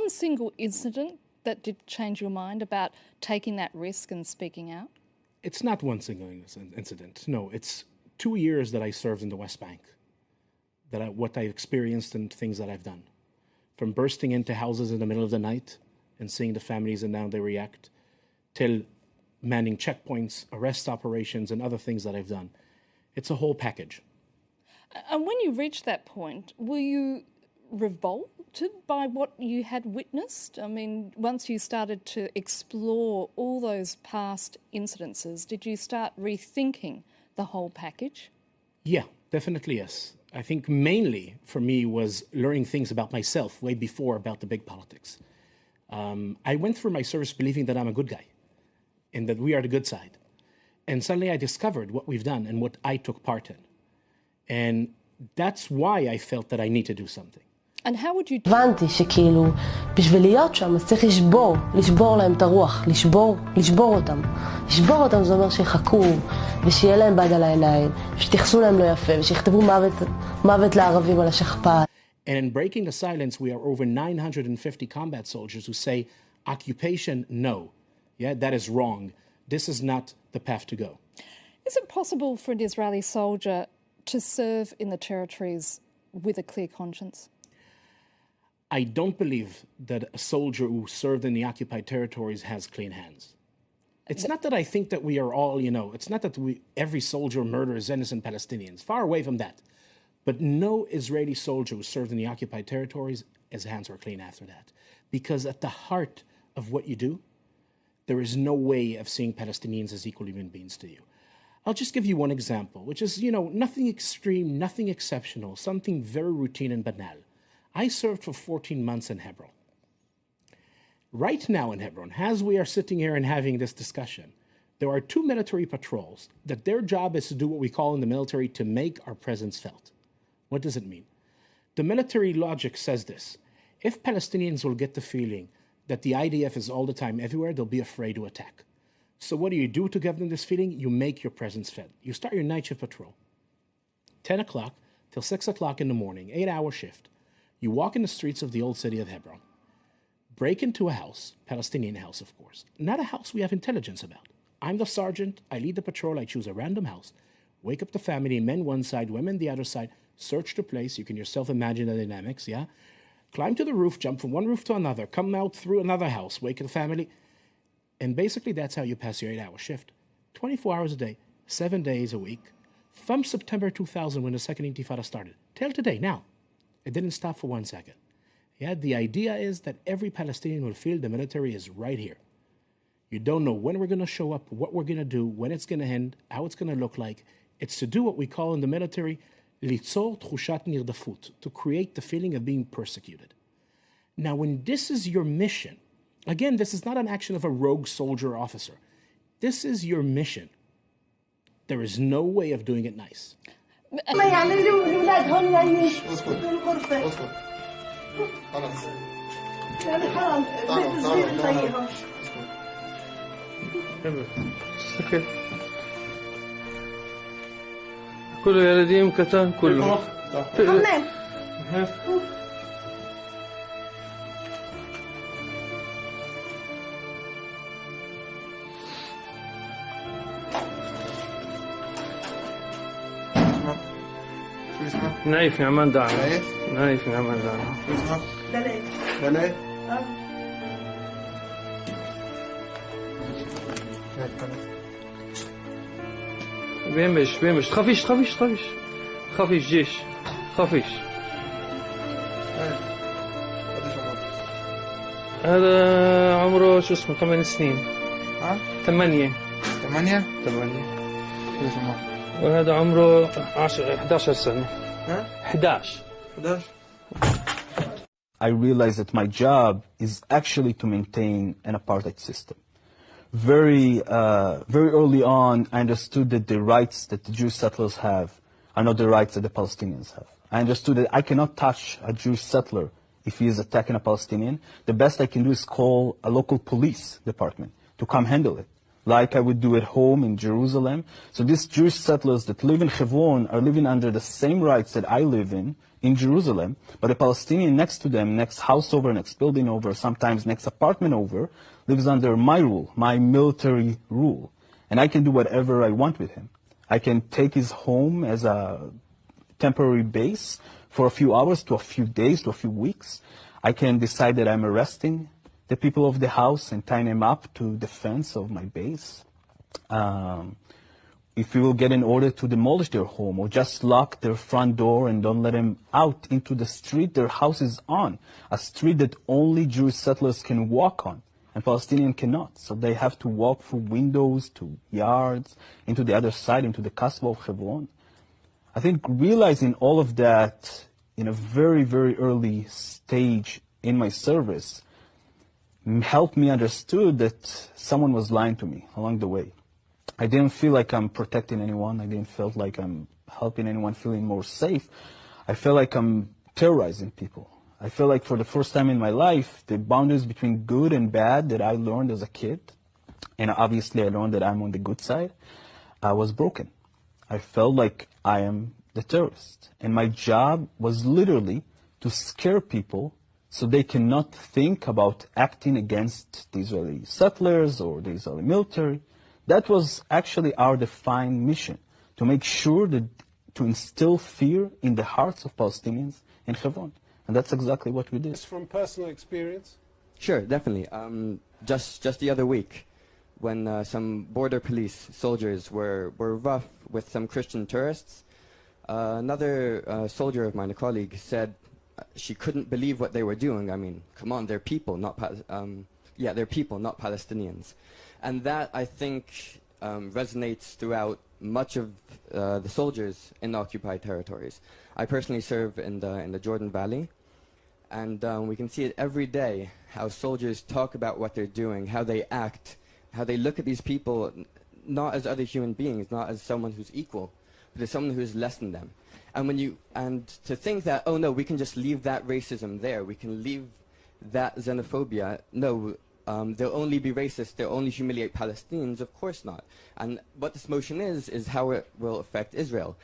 one single incident that did change your mind about taking that risk and speaking out? It's not one single incident. No, it's 2 years that I served in the West Bank, what I experienced and things that I've done. From bursting into houses in the middle of the night and seeing the families and how they react, till manning checkpoints, arrest operations, and other things that I've done. It's a whole package. And when you reached that point, were you revolted by what you had witnessed? I mean, once you started to explore all those past incidences, did you start rethinking the whole package? Yeah, definitely yes. I think mainly for me was learning things about myself way before about the big politics. I went through my service believing that I'm a good guy and that we are the good side. And suddenly I discovered what we've done and what I took part in. And that's why I felt that I need to do something. And how would you... הבנתי שכאילו, בשביל להיות שם, אז צריך לשבור להם את הרוח, לשבור אותם. לשבור אותם זה אומר שיחכו, ושיהיה להם בד על העיניים, שתייחסו להם לא יפה, ושיכתבו מוות לערבים על השכפ"ל. And in breaking the silence, we are over 950 combat soldiers who say, occupation, no. Yeah, that is wrong. This is not the path to go. Is it possible for an Israeli soldier to serve in the territories with a clear conscience? I don't believe that a soldier who served in the occupied territories has clean hands. It's not that I think that we are all, it's not that every soldier murders innocent Palestinians. Far away from that. But no Israeli soldier who served in the occupied territories, his hands were clean after that. Because at the heart of what you do, there is no way of seeing Palestinians as equal human beings to you. I'll just give you one example, which is, nothing extreme, nothing exceptional, something very routine and banal. I served for 14 months in Hebron. Right now in Hebron, as we are sitting here and having this discussion, there are 2 military patrols that their job is to do what we call in the military to make our presence felt. What does it mean? The military logic says this. If Palestinians will get the feeling that the IDF is all the time everywhere, they'll be afraid to attack. So what do to give them this feeling? You make your presence felt. You start your night shift patrol. 10 o'clock till 6 o'clock in the morning, 8-hour shift. You walk in the streets of the old city of Hebron. Break into a house, Palestinian house, of course. Not a house we have intelligence about. I'm the sergeant. I lead the patrol. I choose a random house. Wake up the family, men one side, women the other side. Search the place. You can yourself imagine the dynamics, yeah? Climb to the roof, jump from one roof to another, come out through another house, wake up the family. And basically that's how you pass your 8-hour shift. 24 hours a day, 7 days a week. From September 2000 when the second Intifada started, till today, now. It didn't stop for 1 second. Yeah, the idea is that every Palestinian will feel the military is right here. You don't know when we're going to show up, what we're going to do, when it's going to end, how it's going to look like. It's to do what we call in the military, ליצור תחושת נרדפות, to create the feeling of being persecuted. Now, when this is your mission, again, this is not an action of a rogue soldier or officer. This is your mission. There is no way of doing it nice. كله ילדים קטן, كله. نايف نعمان دعم. نايف نعمان دعم. دلال. بيمش تخافيش جيش خافيش. هذا عمره شو اسمه 8 سنين. 8 وهذا عمره 11 سنة. 11. I realized that my job is actually to maintain an apartheid system. Very early on, I understood that the rights that the Jewish settlers have are not the rights that the Palestinians have. I understood that I cannot touch a Jewish settler if he is attacking a Palestinian. The best I can do is call a local police department to come handle it. like I would do at home in Jerusalem. So these Jewish settlers that live in Hebron are living under the same rights that I live in Jerusalem, but a Palestinian next to them, next house over, next building over, sometimes next apartment over, lives under my rule, my military rule. And I can do whatever I want with him. I can take his home as a temporary base for a few hours to a few days to a few weeks. I can decide that I'm arresting the people of the house and tying them up to the fence of my base. If we will get an order to demolish their home or just lock their front door and don't let them out into the street their house is on, a street that only Jewish settlers can walk on and Palestinians cannot. So they have to walk through windows to yards, into the other side, into the Kasbah of Hebron. I think realizing all of that in a very, very early stage in my service helped me understood that someone was lying to me along the way. I didn't feel like I'm protecting anyone. I didn't feel like I'm helping anyone feeling more safe. I felt like I'm terrorizing people. I feel like for the first time in my life, the boundaries between good and bad that I learned as a kid, and obviously I learned that I'm on the good side, was broken. I felt like I am the terrorist. And my job was literally to scare people so they cannot think about acting against the Israeli settlers or the Israeli military. That was actually our defined mission, to make sure that to instill fear in the hearts of Palestinians in Hebron. And that's exactly what we did. From personal experience? Sure, definitely. Just the other week, when some border police soldiers were rough with some Christian tourists, another soldier of mine, a colleague, said she couldn't believe what they were doing. I mean, come on, they're people, not they're people, not Palestinians. And that, I think, resonates throughout much of the soldiers in the occupied territories. I personally serve in the Jordan Valley, and we can see it every day, how soldiers talk about what they're doing, how they act, how they look at these people not as other human beings, not as someone who's equal, but as someone who's less than them. And to think that, oh no, we can just leave that racism there, we can leave that xenophobia, no, they'll only be racist, they'll only humiliate Palestinians, of course not. And what this motion is how it will affect Israel.